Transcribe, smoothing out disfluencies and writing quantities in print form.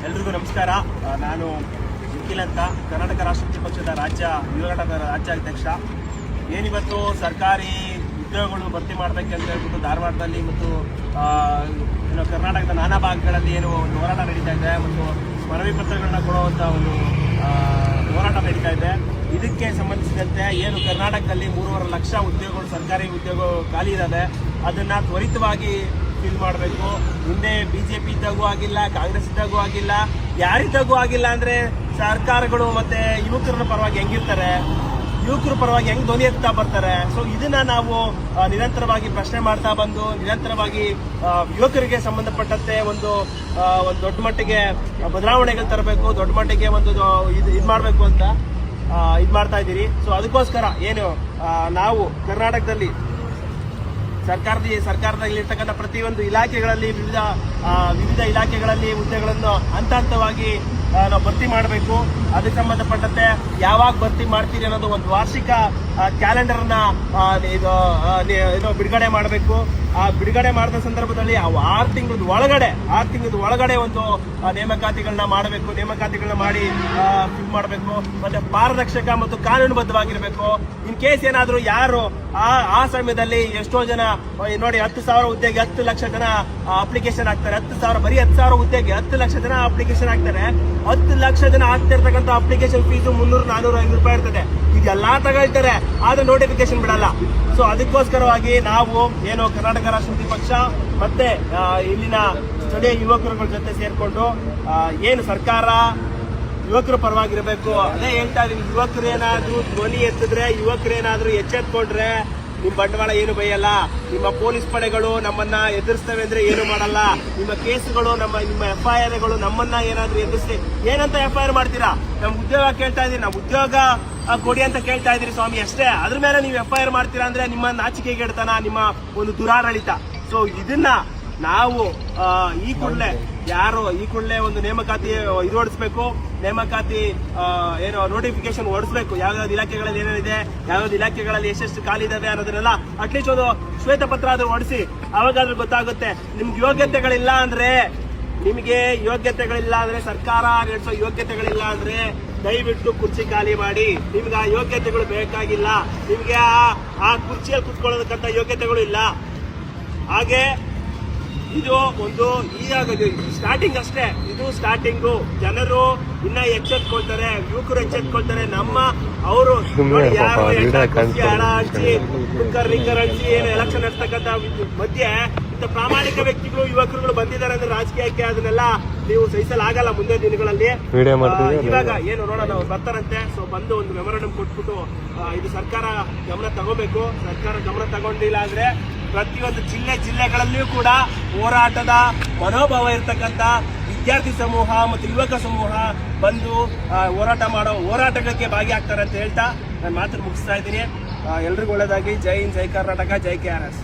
ಎಲ್ರಿಗೂ ನಮಸ್ಕಾರ. ನಾನು ನಿಖಿಲ್ ಅಂತ, ಕರ್ನಾಟಕ ರಾಷ್ಟ್ರೀಯ ಪಕ್ಷದ ರಾಜ್ಯ ಯುವ ಘಟಕದ ರಾಜ್ಯಾಧ್ಯಕ್ಷ. ಏನಿವತ್ತು ಸರ್ಕಾರಿ ಉದ್ಯೋಗಗಳು ಭರ್ತಿ ಮಾಡಬೇಕಂತ ಹೇಳ್ಬಿಟ್ಟು ಧಾರವಾಡದಲ್ಲಿ ಮತ್ತು ಕರ್ನಾಟಕದ ನಾನಾ ಭಾಗಗಳಲ್ಲಿ ಏನು ಒಂದು ಹೋರಾಟ ನಡೀತಾ ಇದೆ ಮತ್ತು ಮನವಿ ಪತ್ರಗಳನ್ನ ಕೊಡುವಂಥ ಒಂದು ಹೋರಾಟ ನಡೀತಾ ಇದೆ. ಇದಕ್ಕೆ ಸಂಬಂಧಿಸಿದಂತೆ ಏನು ಕರ್ನಾಟಕದಲ್ಲಿ 3.5 ಲಕ್ಷ ಉದ್ಯೋಗಗಳು, ಸರ್ಕಾರಿ ಉದ್ಯೋಗ ಖಾಲಿ ಇದ್ದಾವೆ, ಅದನ್ನು ತ್ವರಿತವಾಗಿ ಫಿಲ್ ಮಾಡಬೇಕು. ಹಿಂದೆ BJP ಇದ್ದಾಗೂ ಆಗಿಲ್ಲ, ಕಾಂಗ್ರೆಸ್ ಇದ್ದಾಗೂ ಆಗಿಲ್ಲ, ಯಾರಿದ್ದಾಗೂ ಆಗಿಲ್ಲ. ಅಂದರೆ ಸರ್ಕಾರಗಳು ಮತ್ತು ಯುವಕರ ಪರವಾಗಿ ಹೆಂಗಿರ್ತಾರೆ, ಯುವಕರ ಪರವಾಗಿ ಹೆಂಗ್ ಧ್ವನಿ ಎತ್ತಾ ಬರ್ತಾರೆ. ಸೊ ಇದನ್ನ ನಾವು ನಿರಂತರವಾಗಿ ಪ್ರಶ್ನೆ ಮಾಡ್ತಾ ಬಂದು ನಿರಂತರವಾಗಿ ಯುವಕರಿಗೆ ಸಂಬಂಧಪಟ್ಟಂತೆ ಒಂದು ದೊಡ್ಡ ಮಟ್ಟಿಗೆ ಬದಲಾವಣೆಗಳು ತರಬೇಕು, ದೊಡ್ಡ ಮಟ್ಟಿಗೆ ಒಂದು ಇದು ಮಾಡಬೇಕು ಅಂತ ಇದು ಮಾಡ್ತಾ ಇದ್ದೀರಿ. ಸೊ ಅದಕ್ಕೋಸ್ಕರ ಏನು ನಾವು ಕರ್ನಾಟಕದಲ್ಲಿ ಸರ್ಕಾರದಲ್ಲಿರ್ತಕ್ಕಂಥ ಪ್ರತಿಯೊಂದು ಇಲಾಖೆಗಳಲ್ಲಿ ವಿವಿಧ ಇಲಾಖೆಗಳಲ್ಲಿ ಹುದ್ದೆಗಳನ್ನು ಹಂತ ಹಂತವಾಗಿ ನಾವು ಭರ್ತಿ ಮಾಡಬೇಕು. ಅದಕ್ಕೆ ಸಂಬಂಧಪಟ್ಟಂತೆ ಯಾವಾಗ ಭರ್ತಿ ಮಾಡ್ತೀರಿ ಅನ್ನೋದು ಒಂದು ವಾರ್ಷಿಕ ಕ್ಯಾಲೆಂಡರ್ನ ಬಿಡುಗಡೆ ಮಾಡಬೇಕು. ಆ ಬಿಡುಗಡೆ ಮಾಡಿದ ಸಂದರ್ಭದಲ್ಲಿ 6 ತಿಂಗಳದ ಒಳಗಡೆ ಒಂದು ನೇಮಕಾತಿಗಳನ್ನ ಮಾಡಬೇಕು. ನೇಮಕಾತಿಗಳನ್ನ ಮಾಡಿ ಫಿಲ್ ಮಾಡಬೇಕು. ಮತ್ತೆ ಪಾರದರ್ಶಕ ಮತ್ತು ಕಾನೂನುಬದ್ಧವಾಗಿರಬೇಕು. ಇನ್ ಕೇಸ್ ಏನಾದರೂ ಯಾರು ಆ ಸಮಯದಲ್ಲಿ ಎಷ್ಟೋ ಜನ ನೋಡಿ 10,000 ಹುದ್ದೆಗೆ 10 ಲಕ್ಷ ಜನ ಅಪ್ಲಿಕೇಶನ್ ಹಾಕ್ತಾರೆ. 10,000 ಹುದ್ದೆಗೆ 10 ಲಕ್ಷ ಜನ ಅಪ್ಲಿಕೇಶನ್ ಹಾಕ್ತಾರೆ. 10 ಲಕ್ಷ ಜನ ಆಗ್ತಿರ್ತಕ್ಕಂಥ ಅಪ್ಲಿಕೇಶನ್ ಫೀಸು 300-450 ರೂಪಾಯಿ ಇರ್ತದೆ. ಇದೆಲ್ಲಾ ತಗೊಳ್ತಾರೆ, ಆದ್ರೆ ನೋಟಿಫಿಕೇಶನ್ ಬಿಡಲ್ಲ. ಸೊ ಅದಕ್ಕೋಸ್ಕರವಾಗಿ ನಾವು ಏನು ಕರ್ನಾಟಕ ರಾಷ್ಟ್ರೀಯ ಪಕ್ಷ ಮತ್ತೆ ಇಲ್ಲಿನ ಸ್ಥಳೀಯ ಯುವಕರುಗಳ ಜೊತೆ ಸೇರ್ಕೊಂಡು ಏನು ಸರ್ಕಾರ ಯುವಕರ ಪರವಾಗಿರಬೇಕು, ಅದೇ ಹೇಳ್ತಾ ಇದೀನಿ. ಯುವಕರು ಏನಾದ್ರೂ ಧ್ವನಿ ಎತ್ತಿದ್ರೆ, ಯುವಕರೇನಾದ್ರೂ ಎಚ್ಚೆತ್ಕೊಂಡ್ರೆ ನಿಮ್ ಬಂಡವಾಳ ಏನು ಬೈಯಲ್ಲ. ನಿಮ್ಮ ಪೊಲೀಸ್ ಪಡೆಗಳು ನಮ್ಮನ್ನ ಎದುರಿಸ್ತವೆ ಅಂದ್ರೆ ಏನು ಮಾಡಲ್ಲ. ನಿಮ್ಮ ಕೇಸುಗಳು, ನಿಮ್ಮ FIRಗಳು ನಮ್ಮನ್ನ ಏನಾದ್ರೂ ಎದುರಿಸಿ ಏನಂತ FIR ಮಾಡ್ತೀರಾ? ನಮ್ ಉದ್ಯೋಗ ಕೇಳ್ತಾ ಇದೀರಿ, ನಮ್ ಉದ್ಯೋಗ ಕೊಡಿ ಅಂತ ಕೇಳ್ತಾ ಇದೀರಿ ಸ್ವಾಮಿ, ಅಷ್ಟೇ. ಅದ್ರ ಮೇಲೆ ನೀವು FIR ಮಾಡ್ತೀರಾ ಅಂದ್ರೆ ನಿಮ್ಮ ನಾಚಿಕೆಗೆಡ್ತನ, ನಿಮ್ಮ ಒಂದು ದುರಾಡಳಿತ. ಸೊ ಇದನ್ನ ನಾವು ಈ ಕೂಡಲೇ ಒಂದು ನೇಮಕಾತಿ ಇದು ಹೊಡಿಸ್ಬೇಕು. ನೇಮಕಾತಿ ಏನು ನೋಟಿಫಿಕೇಶನ್ ಹೊಡಿಸ್ಬೇಕು. ಯಾವ್ಯಾವ್ದು ಇಲಾಖೆಗಳಲ್ಲಿ ಏನೇನಿದೆ, ಯಾವ್ಯಾವ್ದು ಇಲಾಖೆಗಳಲ್ಲಿ ಎಷ್ಟೆಷ್ಟು ಖಾಲಿ ಇದಾವೆ ಅನ್ನೋದನ್ನೆಲ್ಲ ಅಟ್ಲೀಸ್ಟ್ ಒಂದು ಶ್ವೇತಪತ್ರ ಆದ್ರೂ ಹೊಡಿಸಿ. ಅವಾಗಾದ್ರೂ ಗೊತ್ತಾಗುತ್ತೆ. ನಿಮ್ಗೆ ಯೋಗ್ಯತೆಗಳಿಲ್ಲ ಅಂದ್ರೆ ಸರ್ಕಾರ ನಡೆಸೋ ಯೋಗ್ಯತೆಗಳಿಲ್ಲ ಅಂದ್ರೆ ದಯವಿಟ್ಟು ಕುರ್ಚಿ ಖಾಲಿ ಮಾಡಿ. ನಿಮ್ಗೆ ಆ ಯೋಗ್ಯತೆಗಳು ಬೇಕಾಗಿಲ್ಲ. ನಿಮ್ಗೆ ಆ ಕುರ್ಚಿಯಲ್ಲಿ ಕುತ್ಕೊಳ್ಳೋದಕ್ಕಂತ ಯೋಗ್ಯತೆಗಳು ಇಲ್ಲ. ಹಾಗೆ ಇದು ಒಂದು ಸ್ಟಾರ್ಟಿಂಗ್ ಅಷ್ಟೇ. ಇದು ಸ್ಟಾರ್ಟಿಂಗು. ಜನರು ಇನ್ನ ಎಚ್ಚೆತ್ಕೊಳ್ತಾರೆ, ಯುವಕರು ಎಚ್ಚೆತ್ಕೊಳ್ತಾರೆ. ಅವರು ಯಾರು ಹಣ ಹಂಚಿ ರಿಂಗರ್ ಹಂಚಿ ಏನು ಎಲೆಕ್ಷನ್ ನಡೆಸ್ತಕ್ಕಂಥ ಮಧ್ಯೆ ಇಂಥ ಪ್ರಾಮಾಣಿಕ ವ್ಯಕ್ತಿಗಳು, ಯುವಕರುಗಳು ಬಂದಿದ್ದಾರೆ ಅಂದ್ರೆ ರಾಜಕೀಯಕ್ಕೆ ಅದನ್ನೆಲ್ಲ ನೀವು ಸಹಿಸಲಾಗಲ್ಲ ಮುಂದೆ ದಿನಗಳಲ್ಲಿ. ಇವಾಗ ಏನು ನೋಡೋಣ, ಅವ್ರು ಬರ್ತಾರಂತೆ. ಸೊ ಬಂದು ಒಂದು ಮೆಮೊರಂಡಮ್ ಕೊಟ್ಬಿಟ್ಟು ಇದು ಸರ್ಕಾರ ಗಮನ ತಗೋಬೇಕು. ಸರ್ಕಾರ ಗಮನ ತಗೊಂಡಿಲ್ಲ ಅಂದ್ರೆ ಪ್ರತಿಯೊಂದು ಜಿಲ್ಲೆಗಳಲ್ಲಿಯೂ ಕೂಡ ಹೋರಾಟದ ಮನೋಭಾವ ಇರತಕ್ಕಂಥ ವಿದ್ಯಾರ್ಥಿ ಸಮೂಹ ಮತ್ತು ಯುವಕ ಸಮೂಹ ಬಂದು ಹೋರಾಟಗಳಿಗೆ ಭಾಗಿಯಾಗ್ತಾರೆ ಅಂತ ಹೇಳ್ತಾ ನಾನು ಮಾತನ್ನು ಮುಗಿಸ್ತಾ ಇದ್ದೀನಿ. ಎಲ್ರಿಗೂ ಒಳ್ಳೆಯದಾಗಿ. ಜೈ ಹಿಂದ್, ಜೈ ಕರ್ನಾಟಕ, ಜೈ KRS.